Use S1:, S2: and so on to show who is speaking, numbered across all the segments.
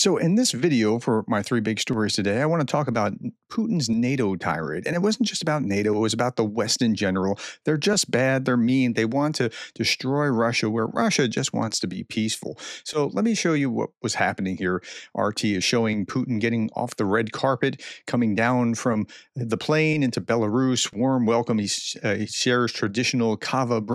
S1: So, in this video for my three big stories today, I want to talk about Putin's NATO tirade. And it wasn't just about NATO, it was about the West in general. They're just bad, they're mean, they want to destroy Russia, where Russia just wants to be peaceful. So, let me show you what was happening here. RT is showing Putin getting off the red carpet, coming down from the plane into Belarus. Warm welcome. He shares traditional kave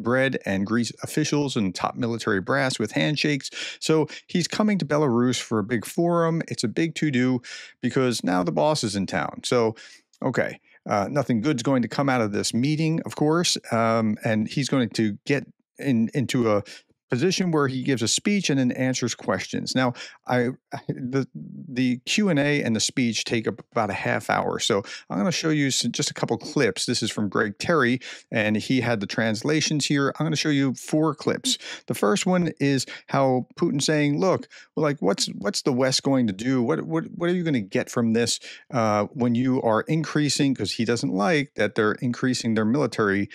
S1: bread and greets officials and top military brass with handshakes. So he's coming to Belarus for a big forum. It's a big to-do because now the boss is in town. So, okay, nothing good's going to come out of this meeting, of course, and he's going to get into a position where he gives a speech and then answers questions. Now, the Q&A and the speech take up about a half hour. So I'm going to show you just a couple clips. This is from Greg Terry, and he had the translations here. I'm going to show you 4 clips. The first one is how Putin's saying, look, well, like, what's the West going to do? What are you going to get from this when you are increasing, because he doesn't like that they're increasing their military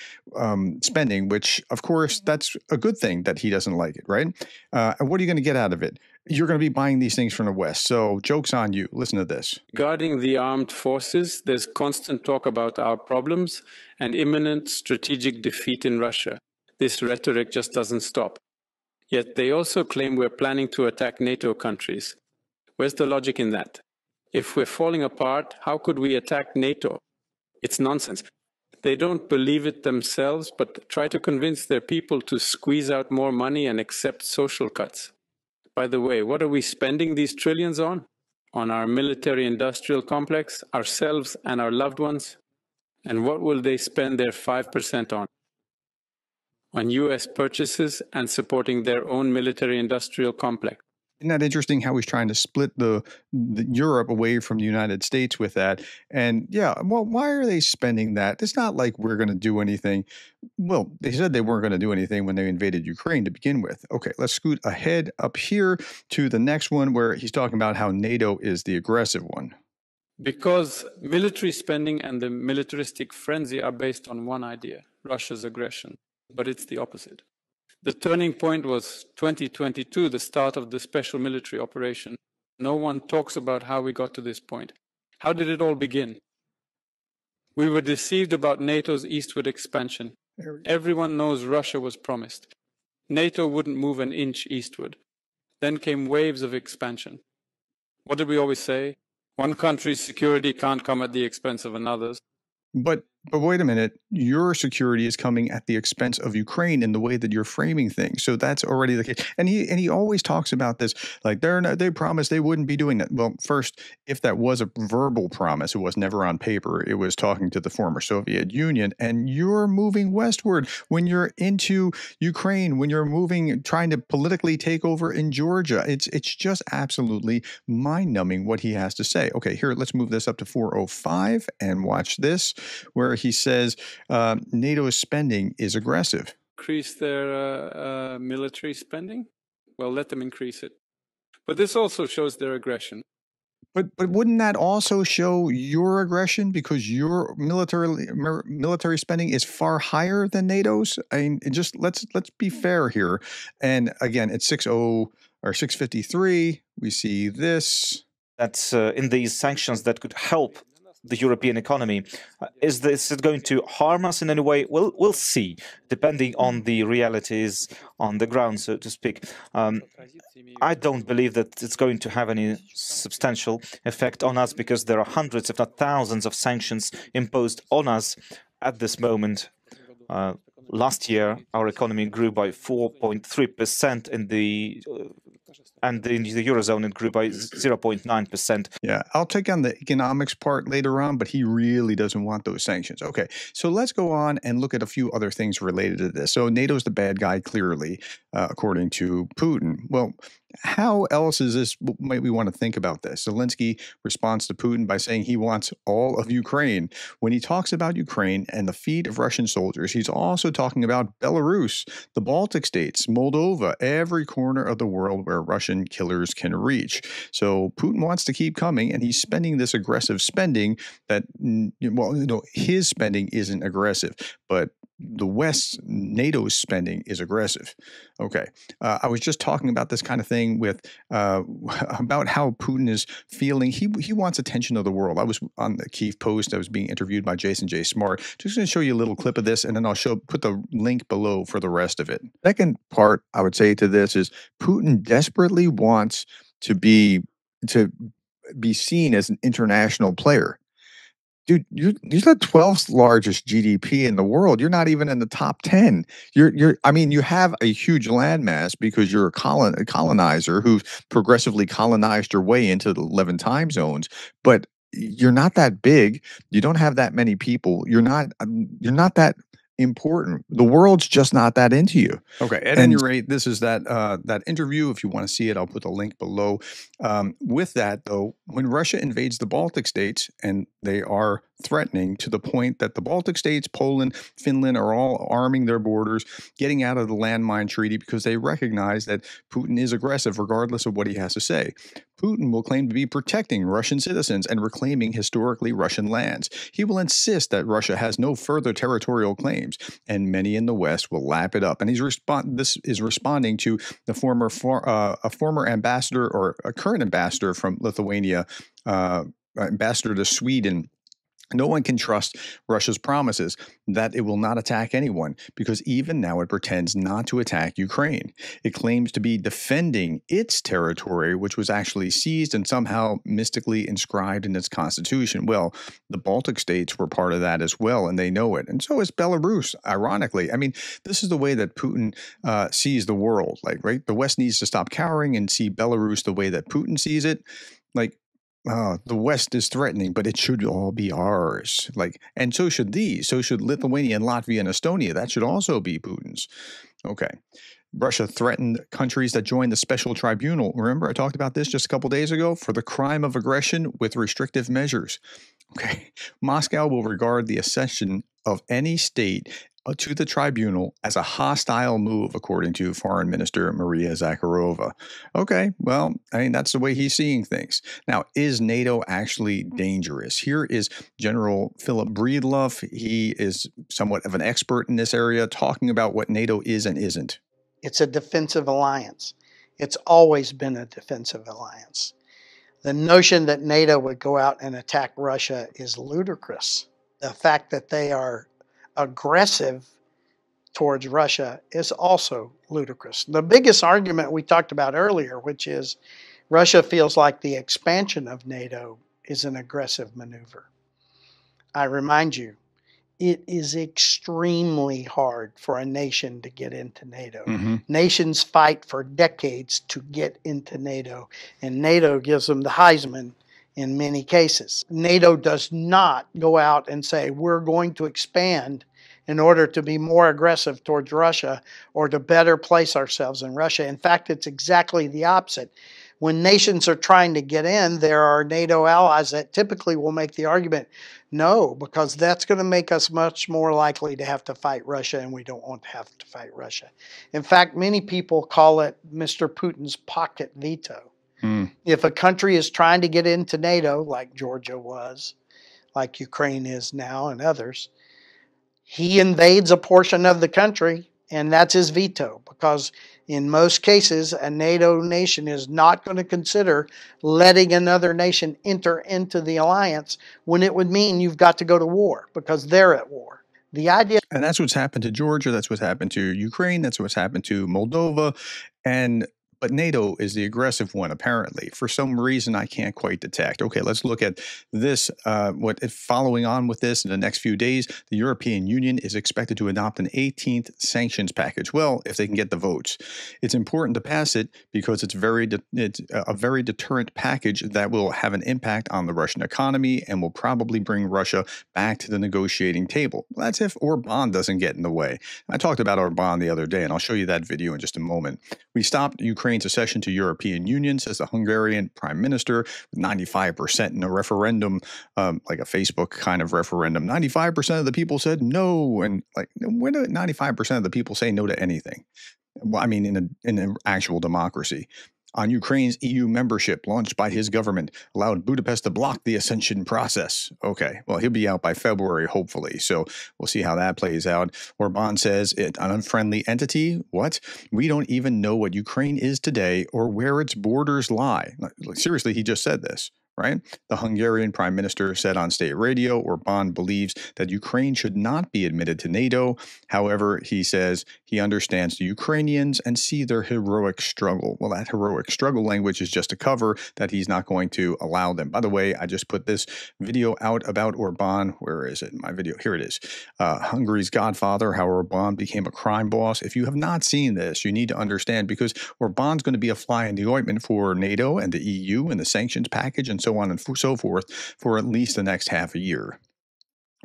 S1: spending, which, of course, that's a good thing that he doesn't like it, right? And what are you going to get out of it? You're going to be buying these things from the West. So joke's on you. Listen to this.
S2: Regarding the armed forces, there's constant talk about our problems and imminent strategic defeat in Russia. This rhetoric just doesn't stop. Yet they also claim we're planning to attack NATO countries. Where's the logic in that? If we're falling apart, how could we attack NATO? It's nonsense. They don't believe it themselves, but try to convince their people to squeeze out more money and accept social cuts. By the way, what are we spending these trillions on? On our military-industrial complex, ourselves and our loved ones? And what will they spend their 5% on? On US purchases and supporting their own military-industrial complex.
S1: Isn't that interesting how he's trying to split the Europe away from the United States with that? And yeah, well, why are they spending that? It's not like we're going to do anything. Well, they said they weren't going to do anything when they invaded Ukraine to begin with. Okay, let's scoot ahead up here to the next one where he's talking about how NATO is the aggressive one.
S2: Because military spending and the militaristic frenzy are based on one idea, Russia's aggression. But it's the opposite. The turning point was 2022, the start of the special military operation. No one talks about how we got to this point. How did it all begin? We were deceived about NATO's eastward expansion. Everyone knows Russia was promised. NATO wouldn't move an inch eastward. Then came waves of expansion. What did we always say? One country's security can't come at the expense of another's.
S1: But wait a minute, your security is coming at the expense of Ukraine in the way that you're framing things. So that's already the case. And he always talks about this, like they promised they wouldn't be doing that. Well, first, if that was a verbal promise, it was never on paper. It was talking to the former Soviet Union. And you're moving westward when you're into Ukraine, when you're moving, trying to politically take over in Georgia. It's just absolutely mind-numbing what he has to say. Okay, here, let's move this up to 405 and watch this, where he says NATO's spending is aggressive.
S2: Increase their military spending? Well, let them increase it. But this also shows their aggression.
S1: But wouldn't that also show your aggression, because your military spending is far higher than NATO's? I mean, just let's be fair here. And again, at 653, we see this.
S3: That's in these sanctions that could help the European economy. Is this going to harm us in any way? We'll see, depending on the realities on the ground, so to speak. I don't believe that it's going to have any substantial effect on us, because there are hundreds, if not thousands, of sanctions imposed on us at this moment. Last year, our economy grew by 4.3% and in the Eurozone, it grew by 0.9%.
S1: Yeah, I'll take on the economics part later on, but he really doesn't want those sanctions. Okay, so let's go on and look at a few other things related to this. So NATO's the bad guy, clearly, according to Putin. Well, how else is this, might we want to think about this? Zelensky responds to Putin by saying he wants all of Ukraine. When he talks about Ukraine and the feet of Russian soldiers, he's also talking about Belarus, the Baltic states, Moldova, every corner of the world where Russian killers can reach. So Putin wants to keep coming, and he's spending this aggressive spending that, well, his spending isn't aggressive, but the West, NATO's spending is aggressive. Okay. I was just talking about this kind of thing with about how Putin is feeling. He wants attention of the world. I was on the Kyiv Post. I was being interviewed by Jason J. Smart. Just going to show you a little clip of this, and then I'll put the link below for the rest of it. Second part I would say to this is Putin desperately wants to be seen as an international player. Dude, you're the 12th largest GDP in the world. You're not even in the top 10. I mean, you have a huge landmass because you're a colonizer who's progressively colonized your way into the 11 time zones, but you're not that big. You don't have that many people. You're not that important. The world's just not that into you. Okay. At any rate, this is that interview. If you want to see it, I'll put the link below. With that, though, when Russia invades the Baltic states, and they are threatening to the point that the Baltic states, Poland, Finland are all arming their borders, getting out of the landmine treaty because they recognize that Putin is aggressive regardless of what he has to say. Putin will claim to be protecting Russian citizens and reclaiming historically Russian lands. He will insist that Russia has no further territorial claims, and many in the West will lap it up. And this is responding to the former ambassador, or a current ambassador from Lithuania, ambassador to Sweden. No one can trust Russia's promises that it will not attack anyone, because even now it pretends not to attack Ukraine. It claims to be defending its territory, which was actually seized and somehow mystically inscribed in its constitution. Well, the Baltic states were part of that as well, and they know it. And so is Belarus, ironically. I mean, this is the way that Putin sees the world. Right? The West needs to stop cowering and see Belarus the way that Putin sees it. The West is threatening, but it should all be ours. And so should these. So should Lithuania and Latvia and Estonia. That should also be Putin's. Okay. Russia threatened countries that joined the special tribunal. Remember, I talked about this just a couple days ago, for the crime of aggression with restrictive measures. Okay. Moscow will regard the accession of any state to the tribunal as a hostile move, according to Foreign Minister Maria Zakharova. Okay, well, I mean, that's the way he's seeing things. Now, is NATO actually dangerous? Here is General Philip Breedlove. He is somewhat of an expert in this area, talking about what NATO is and isn't.
S4: It's a defensive alliance. It's always been a defensive alliance. The notion that NATO would go out and attack Russia is ludicrous. The fact that they are aggressive towards Russia is also ludicrous. The biggest argument we talked about earlier, which is Russia feels like the expansion of NATO is an aggressive maneuver. I remind you, it is extremely hard for a nation to get into NATO. Mm-hmm. Nations fight for decades to get into NATO, and NATO gives them the Heisman in many cases. NATO does not go out and say, we're going to expand in order to be more aggressive towards Russia or to better place ourselves in Russia. In fact, it's exactly the opposite. When nations are trying to get in, there are NATO allies that typically will make the argument, no, because that's going to make us much more likely to have to fight Russia, and we don't want to have to fight Russia. In fact, many people call it Mr. Putin's pocket veto. If a country is trying to get into NATO, like Georgia was, like Ukraine is now, and others, he invades a portion of the country, and that's his veto, because in most cases, a NATO nation is not going to consider letting another nation enter into the alliance when it would mean you've got to go to war, because they're at war. The idea,
S1: and that's what's happened to Georgia, that's what's happened to Ukraine, that's what's happened to Moldova, but NATO is the aggressive one, apparently, for some reason I can't quite detect. Okay, let's look at this. Following on with this, in the next few days, the European Union is expected to adopt an 18th sanctions package. Well, if they can get the votes. It's important to pass it because it's a very deterrent package that will have an impact on the Russian economy and will probably bring Russia back to the negotiating table. That's if Orban doesn't get in the way. I talked about Orban the other day, and I'll show you that video in just a moment. We stopped Ukraine's accession to European Union, says the Hungarian prime minister, with 95% in a referendum, like a Facebook kind of referendum. 95% of the people said no. And when do 95% of the people say no to anything? Well, I mean, in an actual democracy. on Ukraine's EU membership launched by his government allowed Budapest to block the accession process. Okay, well, he'll be out by February, hopefully. So we'll see how that plays out. Orbán says it an unfriendly entity. What? We don't even know what Ukraine is today or where its borders lie. Seriously, he just said this. Right? The Hungarian prime minister said on state radio, Orbán believes that Ukraine should not be admitted to NATO. However, he says he understands the Ukrainians and see their heroic struggle. Well, that heroic struggle language is just a cover that he's not going to allow them. By the way, I just put this video out about Orbán. Where is it? My video. Here it is. Hungary's Godfather, how Orbán became a crime boss. If you have not seen this, you need to understand because Orbán's going to be a fly in the ointment for NATO and the EU and the sanctions package and so on and so forth for at least the next half a year.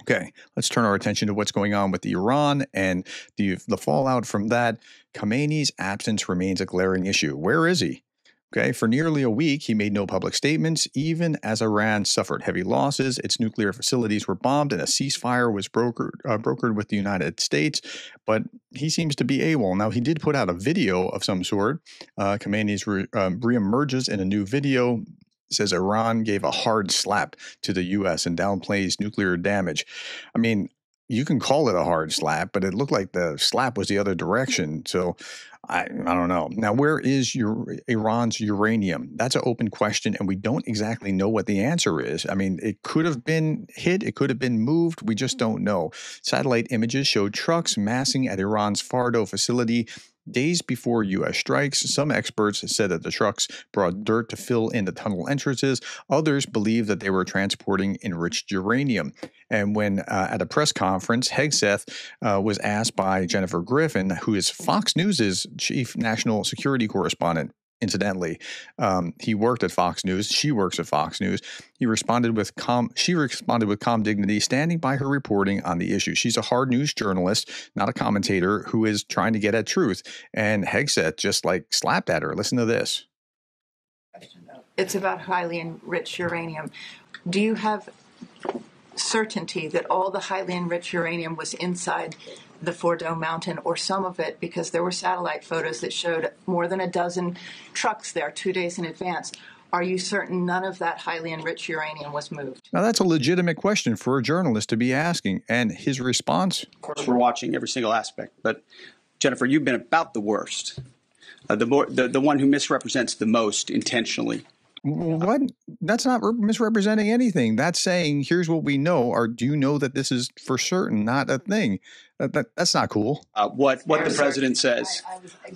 S1: Okay, let's turn our attention to what's going on with Iran and the fallout from that. Khamenei's absence remains a glaring issue. Where is he? Okay, for nearly a week, he made no public statements, even as Iran suffered heavy losses. Its nuclear facilities were bombed and a ceasefire was brokered with the United States, but he seems to be AWOL. Now, he did put out a video of some sort. Khamenei's reemerges in a new video. Says Iran gave a hard slap to the U.S. and downplays nuclear damage. I mean, you can call it a hard slap, but it looked like the slap was the other direction. So I don't know. Now, where is Iran's uranium? That's an open question, and we don't exactly know what the answer is. I mean, it could have been hit. It could have been moved. We just don't know. Satellite images showed trucks massing at Iran's Fordo facility days before U.S. strikes. Some experts said that the trucks brought dirt to fill in the tunnel entrances. Others believe that they were transporting enriched uranium. And when at a press conference, Hegseth was asked by Jennifer Griffin, who is Fox News' chief national security correspondent, incidentally, he worked at Fox News. She works at Fox News. She responded with calm dignity, standing by her reporting on the issue. She's a hard news journalist, not a commentator, who is trying to get at truth. And Hegseth just slapped at her. Listen to this.
S5: It's about highly enriched uranium. Do you have certainty that all the highly enriched uranium was inside the Fordo mountain, or some of it, because there were satellite photos that showed more than a dozen trucks there 2 days in advance? Are you certain none of that highly enriched uranium was moved?
S1: Now, that's a legitimate question for a journalist to be asking. And his response?
S6: Of course, we're watching every single aspect. But, Jennifer, you've been about the worst, the one who misrepresents the most intentionally.
S1: What? That's not misrepresenting anything. That's saying, here's what we know. Or do you know that this is for certain not a thing? That's not cool.
S6: What the president says.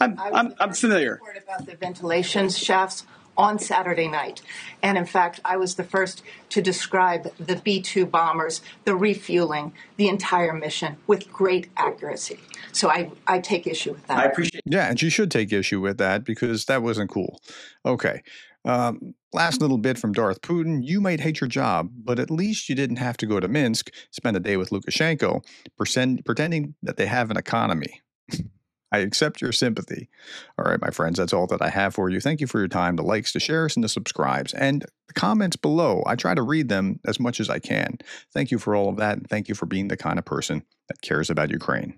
S6: I'm familiar.
S5: About the ventilation shafts on Saturday night. And in fact, I was the first to describe the B-2 bombers, the refueling, the entire mission with great accuracy. So I take issue with that.
S6: I appreciate it.
S1: Yeah, and you should take issue with that because that wasn't cool. Okay. Last little bit from Darth Putin. You might hate your job, but at least you didn't have to go to Minsk, spend a day with Lukashenko, pretending that they have an economy. I accept your sympathy. All right, my friends, that's all that I have for you. Thank you for your time, the likes, the shares, and the subscribes, and the comments below. I try to read them as much as I can. Thank you for all of that, and thank you for being the kind of person that cares about Ukraine.